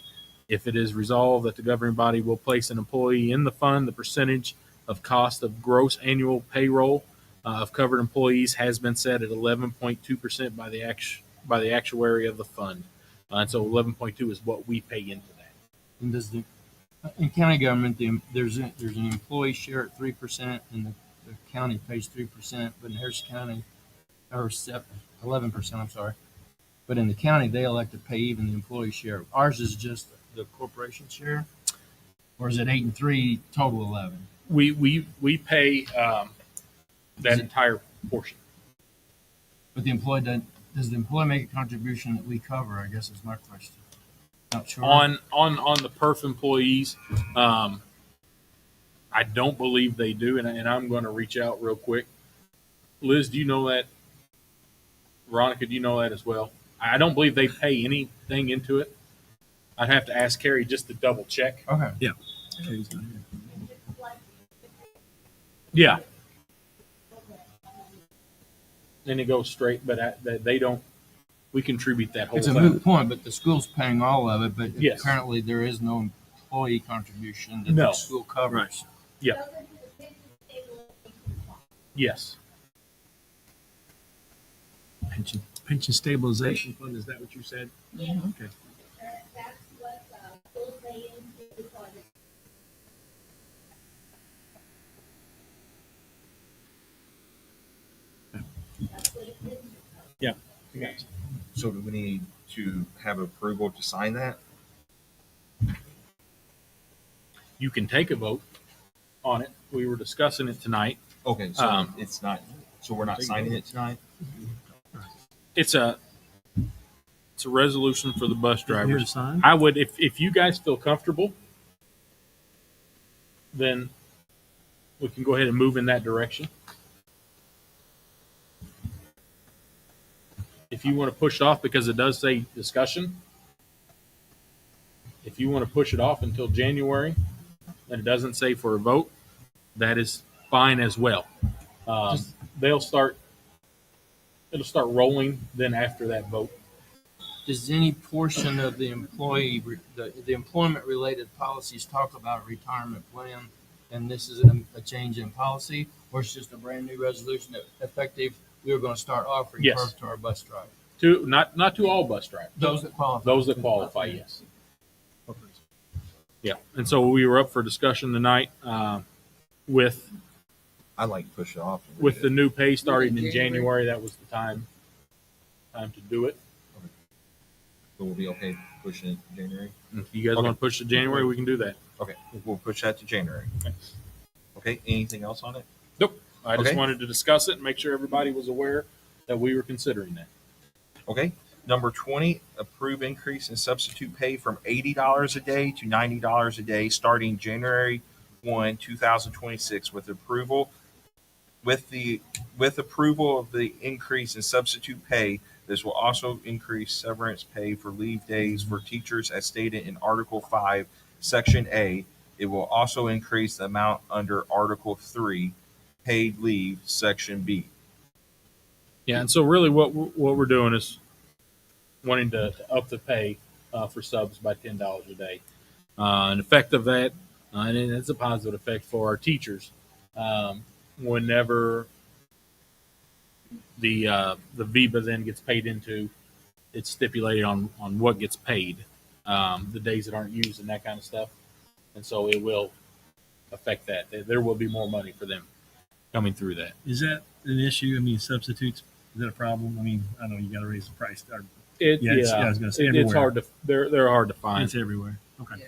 if it is resolved that the governing body will place an employee in the fund, the percentage of cost of gross annual payroll of covered employees has been set at 11.2% by the actuary of the fund. And so 11.2 is what we pay into that. And does in county government, there's an employee share at 3%, and the county pays 3%, but in Harris County, or 11%, I'm sorry. But in the county, they elect to pay even the employee share. Ours is just the corporation share, or is it 8 and 3 total 11? We pay that entire portion. But does the employee make a contribution that we cover? I guess is my question. Not sure. On the PERF employees, I don't believe they do, and I'm going to reach out real quick. Liz, do you know that? Veronica, do you know that as well? I don't believe they pay anything into it. I'd have to ask Carrie just to double check. Okay. Yeah. Yeah. Then it goes straight, but they don't. We contribute that whole It's a thing. moot point, but the school's paying all of it. But Yes. apparently there is no employee contribution that No. the school covers. Right. Yeah. Yes. Pension stabilization fund, is that what you said? Mhm. Okay. So do we need to have approval to sign that? You can take a vote on it. We were discussing it tonight. Okay, so Um, it's not. So we're not signing it tonight. It's a resolution for the bus Here to drivers. sign? I would, if you guys feel comfortable, then we can go ahead and move in that direction. If you want to push it off, because it does say discussion, if you want to push it off until January, and it doesn't say for a vote, that is fine as well. It'll start rolling then after that vote. Does any portion of the the employment related policies talk about a retirement plan? And this is a change in policy, or it's just a brand new resolution that effective, we were going to start offering Yes. perks to our bus drivers? Not to all bus drivers. Those that qualify. Those that qualify, yes. Yeah, and so we were up for discussion tonight with I like to push it off. with the new pay starting in January. That was the time to do it. So we'll be okay pushing it to January. If you guys Okay. want to push to January, we can do that. Okay, we'll push that to January. Okay, anything else on it? Nope. I just Okay. wanted to discuss it and make sure everybody was aware that we were considering that. Okay. Number 20, approve increase in substitute pay from $80 a day to $90 a day starting January 1, 2026 with approval. With approval of the increase in substitute pay, this will also increase severance pay for leave days for teachers as stated in Article 5, Section A. It will also increase the amount under Article 3, paid leave, Section B. Yeah, and so really what we're doing is wanting to up the pay for subs by $10 a day. An effect of that, and it's a positive effect for our teachers. Whenever the VIBA then gets paid into, it's stipulated on what gets paid, the days that aren't used and that kind of stuff. And so it will affect that. There will be more money for them coming through that. Is that an issue? I mean, substitutes, is that a problem? I mean, I know you got to raise the price. I was going to say everywhere. It's hard to they're hard to find. It's everywhere. Okay.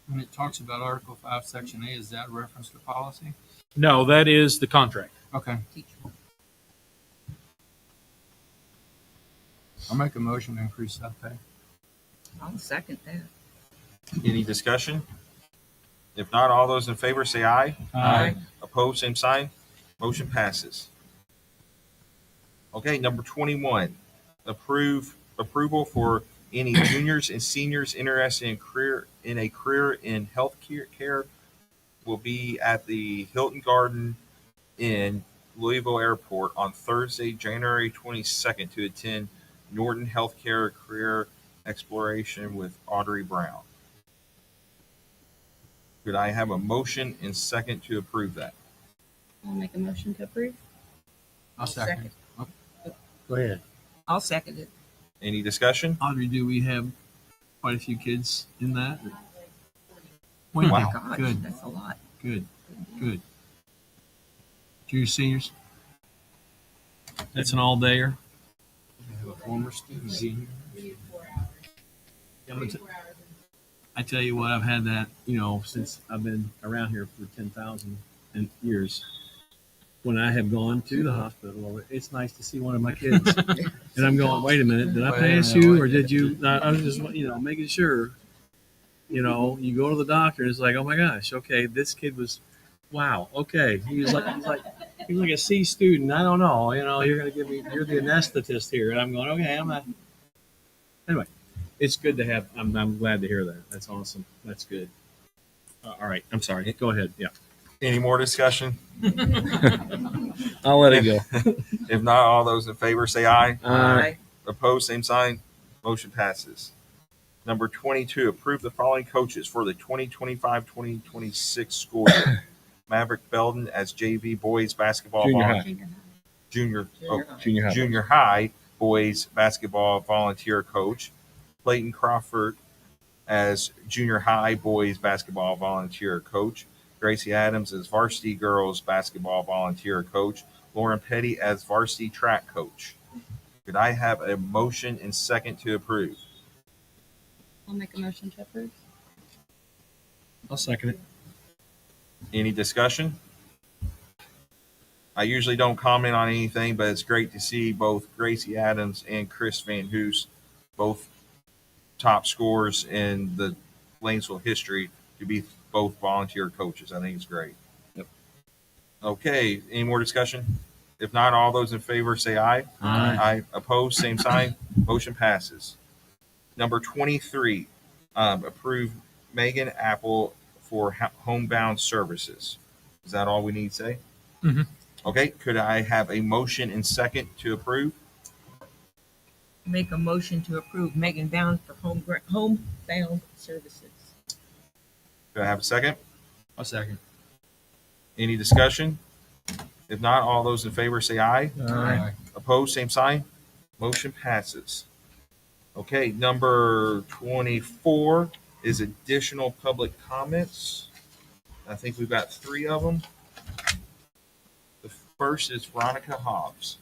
When it talks about Article 5, Section A, is that reference to policy? No, that is the contract. Okay. I'll make a motion to increase that pay. I'll second that. Any discussion? If not, all those in favor say aye. Aye. Opposed, same sign. Motion passes. Okay, number 21, approval for any juniors and seniors interested in a career in health care will be at the Hilton Garden in Louisville Airport on Thursday, January 22nd to attend Norton Healthcare Career Exploration with Audrey Brown. Could I have a motion and second to approve that? I'll make a motion to approve. I'll second. Go ahead. I'll second it. Any discussion? Audrey, do we have quite a few kids in that? Oh my Wow. gosh, Good. that's a lot. Good. Junior seniors? That's an all-dayer? We have a former student being here. I tell you what, I've had that, since I've been around here for 10,000 years. When I have gone to the hospital, it's nice to see one of my kids. And I'm going, wait a minute, did I pass you or did you not? I was just, making sure, you go to the doctor and it's like, oh my gosh, okay, this kid was, wow, okay. He was like a C student. I don't know, you're going to give me, you're the anesthetist here. And I'm going, okay, I'm not. Anyway, it's good to have, I'm glad to hear that. That's awesome. That's good. All right. I'm sorry. Go ahead. Yeah. Any more discussion? I'll let it go. If not, all those in favor say aye. Aye. Opposed, same sign. Motion passes. Number 22, approve the following coaches for the 2025-2026 school year. Maverick Belden as JV boys basketball Junior high. junior high boys basketball volunteer coach. Clayton Crawford as junior high boys basketball volunteer coach. Gracie Adams as varsity girls basketball volunteer coach. Lauren Petty as varsity track coach. Could I have a motion and second to approve? I'll make a motion to approve. I'll second it. Any discussion? I usually don't comment on anything, but it's great to see both Gracie Adams and Chris Van Hoos, both top scorers in the Lanesville history, to be both volunteer coaches. I think it's great. Yep. Okay, any more discussion? If not, all those in favor say aye. Aye. Opposed, same sign. Motion passes. Number 23, approve Megan Apple for homebound services. Is that all we need to say? Mhm. Okay, could I have a motion and second to approve? Make a motion to approve Megan Bound for homebound services. Do I have a second? I'll second. Any discussion? If not, all those in favor say aye. Aye. Opposed, same sign. Motion passes. Okay, number 24 is additional public comments. I think we've got 3 of them. The first is Veronica Hobbs.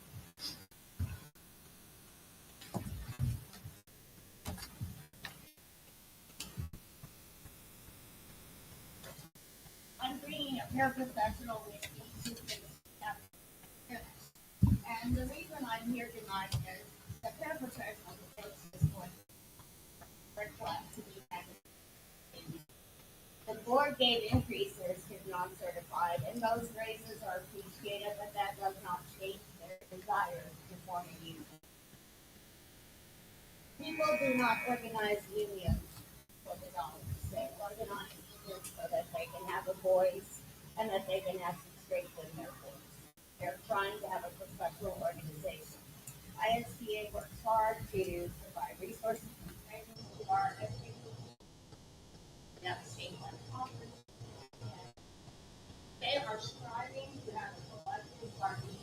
I'm bringing a paraprofessional with me to finish. And the reason I'm here tonight is the paraprofessional approach is going for class to be academic. The board gave increases to non-certified, and those raises are appreciated, but that does not change their desire to form a union. People do not organize unions for the dollars. They organize unions so that they can have a voice and that they can have some strength in their voice. They're trying to have a professional organization. ISTA works hard to provide resources and training to our education. Now, statewide conference. They are striving to have a collective bargaining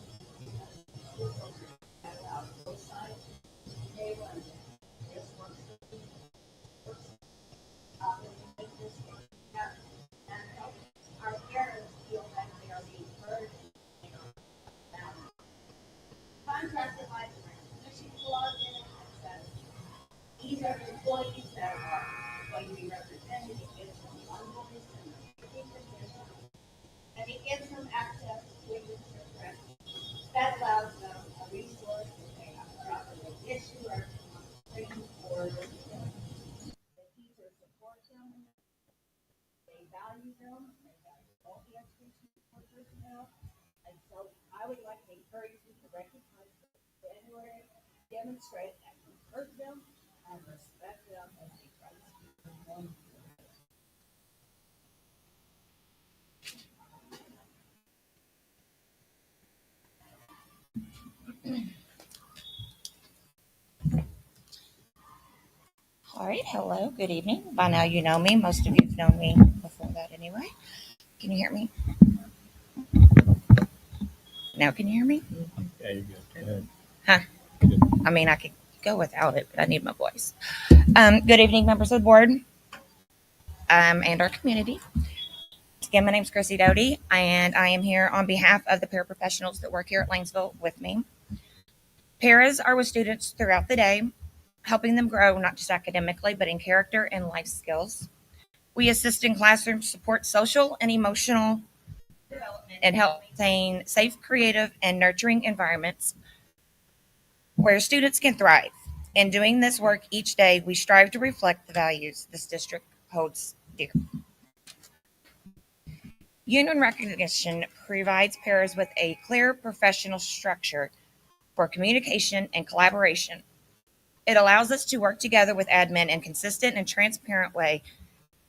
about both sides. They want this works. Make this happen and help our parents feel that they are being heard. Contracted by the commission clause in it that says these are the employees that are going to be represented. It gives them one voice and and it gives them access to a that allows them a resource if they have a problem with issue or training for the teachers support them. They value them. They value all the education support personnel. And so I would like to encourage you to recognize January, demonstrate that you heard them and respect them as they try to speak for them. All right, hello, good evening. By now you know me. Most of you have known me before that anyway. Can you hear me? Now can you hear me? Yeah, you're good. Go ahead. Huh? I mean, I could go without it, but I need my voice. Good evening, members of the board and our community. Again, my name is Chrissy Doty, and I am here on behalf of the paraprofessionals that work here at Lanesville with me. Paras are with students throughout the day, helping them grow not just academically, but in character and life skills. We assist in classroom support, social and emotional development, and help maintain safe, creative, and nurturing environments where students can thrive. In doing this work each day, we strive to reflect the values this district holds dear. Union recognition provides paras with a clear professional structure for communication and collaboration. It allows us to work together with admin in a consistent and transparent way,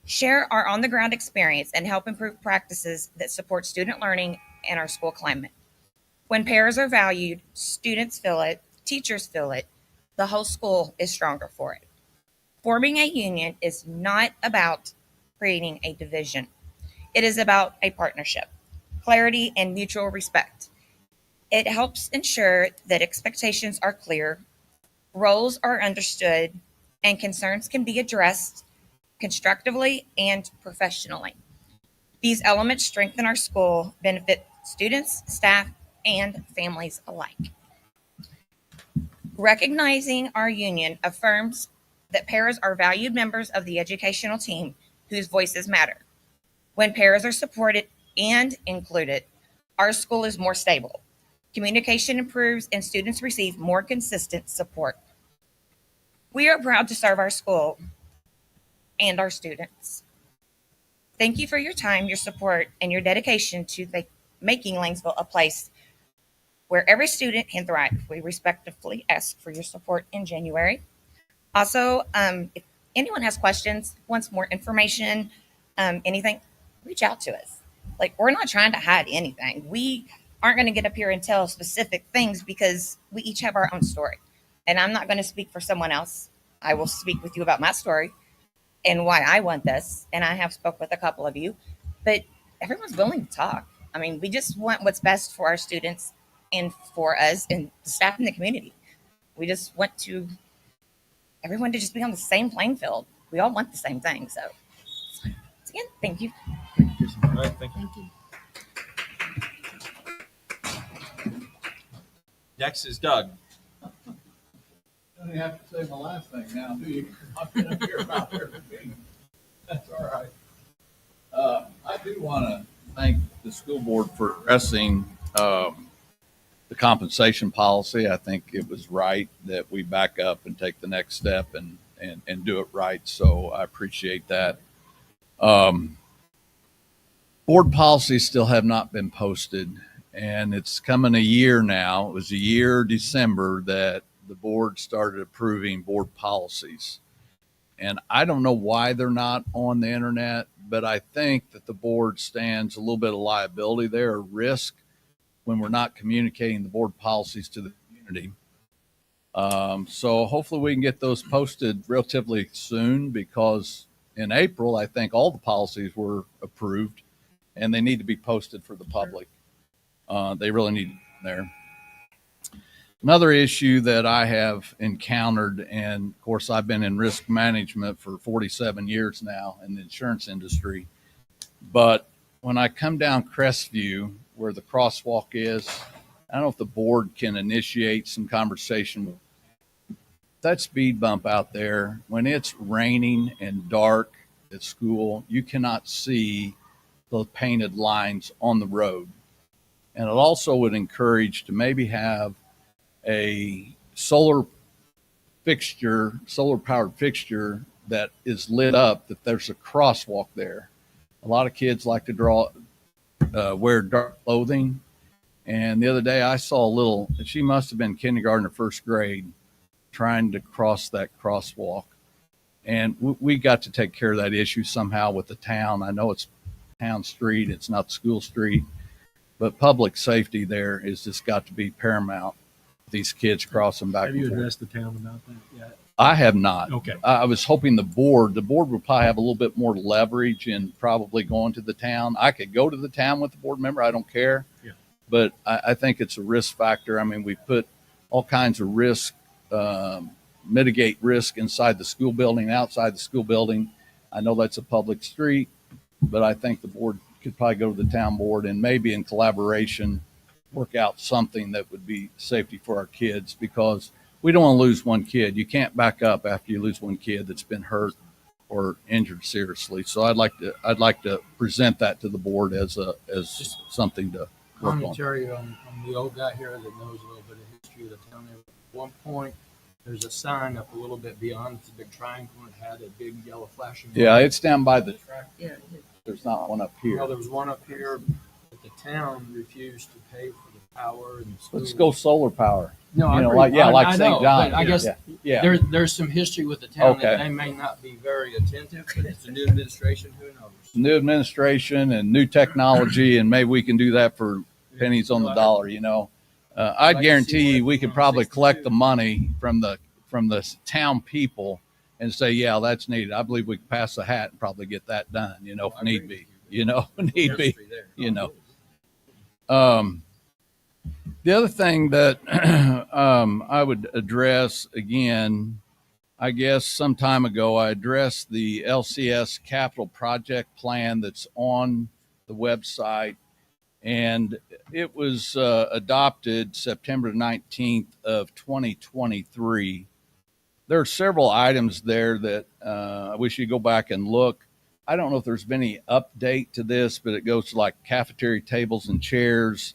share our on-the-ground experience, and help improve practices that support student learning and our school climate. When paras are valued, students feel it, teachers feel it, the whole school is stronger for it. Forming a union is not about creating a division. It is about a partnership, clarity, and mutual respect. It helps ensure that expectations are clear, roles are understood, and concerns can be addressed constructively and professionally. These elements strengthen our school, benefit students, staff, and families alike. Recognizing our union affirms that paras are valued members of the educational team whose voices matter. When paras are supported and included, our school is more stable. Communication improves and students receive more consistent support. We are proud to serve our school and our students. Thank you for your time, your support, and your dedication to making Lanesville a place where every student can thrive. We respectfully ask for your support in January. Also, if anyone has questions, wants more information, anything, reach out to us. Like, we're not trying to hide anything. We aren't going to get up here and tell specific things because we each have our own story. And I'm not going to speak for someone else. I will speak with you about my story and why I want this. And I have spoke with a couple of you, but everyone's willing to talk. I mean, we just want what's best for our students and for us and the staff in the community. We just want everyone to just be on the same playing field. We all want the same thing. So again, thank you. All right, thank you. Thank you. Next is Doug. You don't even have to say my last thing now, do you? I've been up here about every meeting. That's all right. I do want to thank the school board for addressing the compensation policy. I think it was right that we back up and take the next step and do it right. So I appreciate that. Board policies still have not been posted, and it's coming a year now. It was a year December that the board started approving board policies. And I don't know why they're not on the internet, but I think that the board stands a little bit of liability there, or risk, when we're not communicating the board policies to the community. So hopefully we can get those posted relatively soon, because in April, I think all the policies were approved and they need to be posted for the public. They really need there. Another issue that I have encountered, and of course I've been in risk management for 47 years now in the insurance industry, but when I come down Crestview where the crosswalk is, I don't know if the board can initiate some conversation. That speed bump out there, when it's raining and dark at school, you cannot see those painted lines on the road. And it also would encourage to maybe have a solar powered fixture that is lit up, that there's a crosswalk there. A lot of kids like to wear dark clothing. And the other day I saw she must have been kindergarten or first grade, trying to cross that crosswalk. And we got to take care of that issue somehow with the town. I know it's town street, it's not school street, but public safety there is just got to be paramount. These kids crossing back. Have you addressed the town about that yet? I have not. Okay. I was hoping the board would probably have a little bit more leverage in probably going to the town. I could go to the town with the board member. I don't care. Yeah. But I think it's a risk factor. I mean, we put all kinds of risk, mitigate risk inside the school building, outside the school building. I know that's a public street, but I think the board could probably go to the town board and maybe in collaboration work out something that would be safety for our kids, because we don't want to lose one kid. You can't back up after you lose one kid that's been hurt or injured seriously. So I'd like to present that to the board as something to work on. Commentary on the old guy here that knows a little bit of history of the town. There, at one point, there's a sign up a little bit beyond the big triangle, and it had a big yellow flashing light. Yeah, it's down by the track. Yeah. There's not one up here. Well, there was one up here, but the town refused to pay for the power and the school. Let's go solar power. No, I agree. like I St. know, John. but I guess Yeah. there's some history with the town Okay. that they may not be very attentive, but it's a new administration. Who knows? New administration and new technology, and maybe we can do that for pennies on the dollar. I'd guarantee you we could probably collect the money from the town people and say, yeah, that's needed. I believe we could pass a hat and probably get that done, if need be. The other thing that I would address again, I guess some time ago, I addressed the LCS capital project plan that's on the website. and it was adopted September 19th of 2023. There are several items there that I wish you'd go back and look. I don't know if there's been any update to this, but it goes to like cafeteria tables and chairs.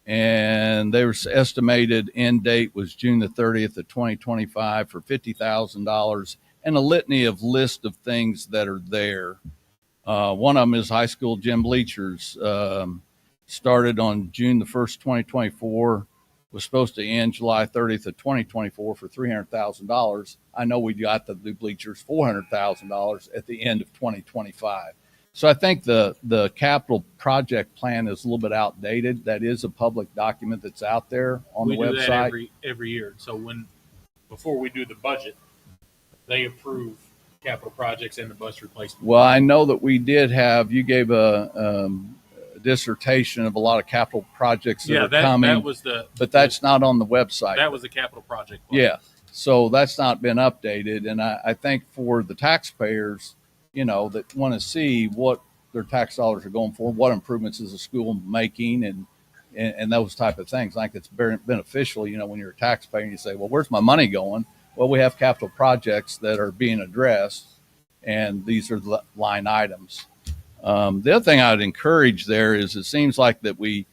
And their estimated end date was June the 30th of 2025 for $50,000, and a litany of list of things that are there. One of them is high school gym bleachers. Started on June the 1st, 2024, was supposed to end July 30th of 2024 for $300,000. I know we got the new bleachers $400,000 at the end of 2025. So I think the capital project plan is a little bit outdated. That is a public document that's out there on the website. We do that every year. So before we do the budget, they approve capital projects and the bus replacement. Well, I know that we did have, you gave a dissertation of a lot of capital projects that are coming. That was but that's not on the website. That was the capital project plan. Yeah. So that's not been updated. And I think for the taxpayers, that want to see what their tax dollars are going for, what improvements is the school making, and those type of things. I think it's very beneficial, when you're a taxpayer and you say, well, where's my money going? Well, we have capital projects that are being addressed, and these are the line items. The other thing I would encourage there is it seems like that we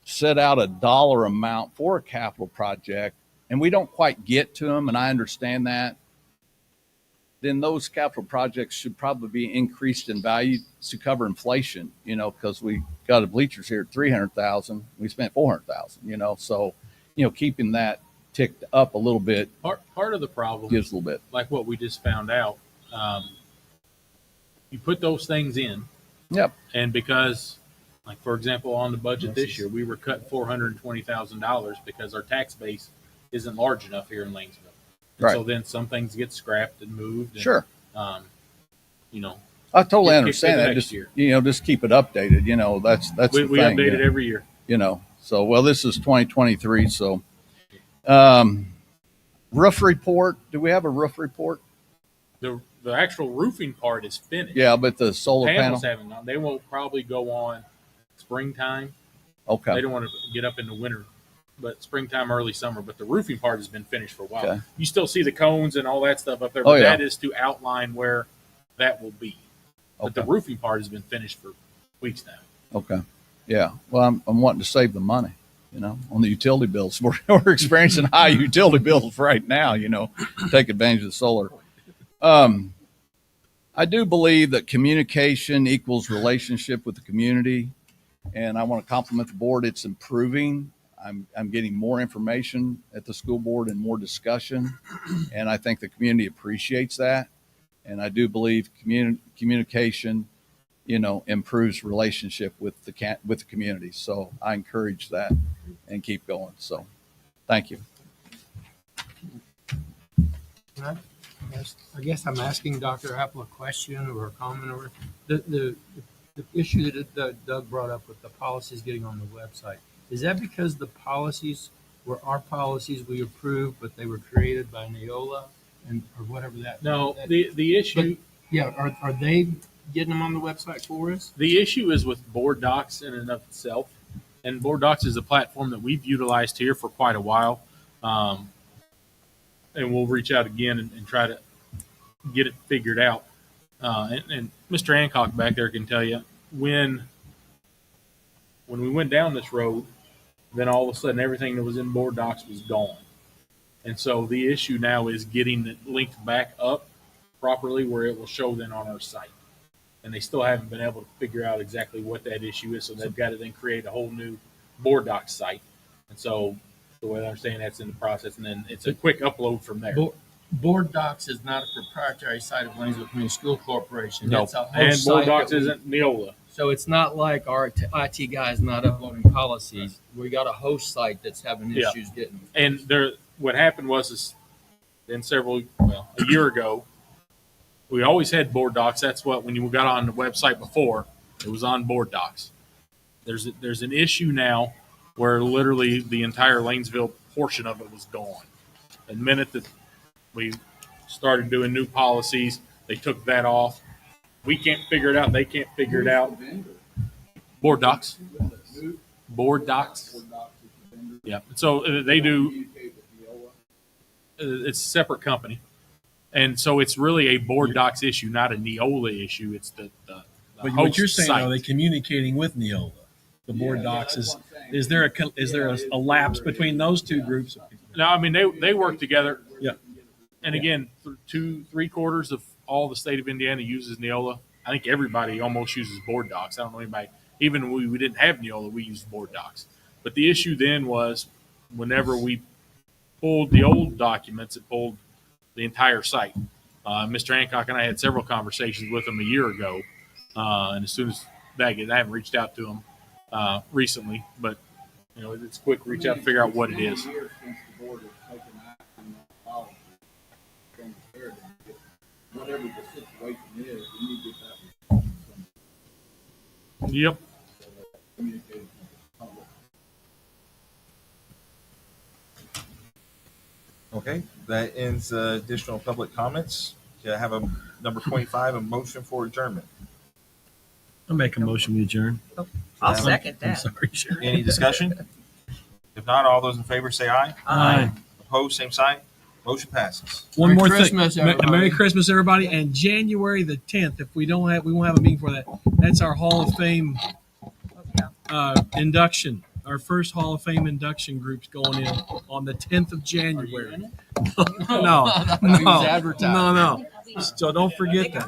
set out a dollar amount for a capital project, and we don't quite get to them, and I understand that. Then those capital projects should probably be increased in value to cover inflation, because we got the bleachers here at $300,000. We spent $400,000, so, keeping that ticked up a little bit. Part of the problem gives a little bit. Like what we just found out, you put those things in. Yep. And because, like, for example, on the budget this year, we were cut $420,000 because our tax base isn't large enough here in Lanesville. Right. So then some things get scrapped and moved. And, sure. I totally understand that. Just just keep it updated. That's we update it every year. So this is 2023. So, roof report. Do we have a roof report? The actual roofing part is finished. Yeah, but the solar panels panel haven't. They will probably go on springtime. Okay. They don't want to get up in the winter. But springtime, early summer. But the roofing part has been finished for a while. Okay. You still see the cones and all that stuff up there, but that is to outline where that will be. But the roofing part has been finished for weeks now. Okay. Yeah. Well, I'm wanting to save the money, on the utility bills. We're experiencing high utility bills right now, take advantage of the solar. I do believe that communication equals relationship with the community. And I want to compliment the board. It's improving. I'm getting more information at the school board and more discussion, and I think the community appreciates that. And I do believe communication, improves relationship with the community. So I encourage that and keep going. So, thank you. I guess I'm asking Dr. Apple a question or a comment or the issue that Doug brought up with the policies getting on the website. Is that because the policies were our policies we approved, but they were created by Neola or whatever that? No, the issue. Are they getting them on the website for us? The issue is with Board Docs in and of itself, and Board Docs is a platform that we've utilized here for quite a while, and we'll reach out again and try to get it figured out. And Mr. Hancock back there can tell you when we went down this road, then all of a sudden everything that was in Board Docs was gone. And so the issue now is getting it linked back up properly where it will show then on our site. And they still haven't been able to figure out exactly what that issue is. So they've got to then create a whole new Board Docs site. And so the way I understand that's in the process. And then it's a quick upload from there. Board Docs is not a proprietary site of Lanesville Community School Corporation. No, It's a host and Board site Docs that isn't Neola. So it's not like our IT guy is not uploading policies. We got a host site that's having issues getting. And what happened was then a year ago, we always had Board Docs. That's what, when you got on the website before, it was on Board Docs. There's an issue now where literally the entire Lanesville portion of it was gone. The minute that we started doing new policies, they took that off. We can't figure it out. They can't figure it out. Board Docs. Board docs. Yeah. So they do. It's a separate company, and so it's really a board docs issue, not a Neola issue. It's the But what you're saying, site. are they communicating with Neola? The board docs is there a lapse between those two groups? No, I mean they work together. Yeah. And again, 3/4 of all the state of Indiana uses Neola. I think everybody almost uses board docs. I don't know anybody. Even when we didn't have Neola, we used board docs. But the issue then was whenever we pulled the old documents, it pulled the entire site. Mr. Hancock and I had several conversations with him a year ago, and as soon as I haven't reached out to him recently, but it's quick reach out to figure out what it is. Whatever the situation is, we need to get that. Yep. Okay, that ends additional public comments. Do I have a number 25, a motion for adjournment? I'll make a motion to adjourn. I'll second I'm that. sorry, Sharon. Any discussion? If not, all those in favor say aye. Aye. Opposed, same sign. Motion passes. One Merry more Christmas, thing. everybody. Merry Christmas, everybody! And January the 10th, if we won't have a meeting for that. That's our Hall of Fame induction. Our first Hall of Fame induction group's going in on the 10th of January. No. advertised. No. So don't forget that.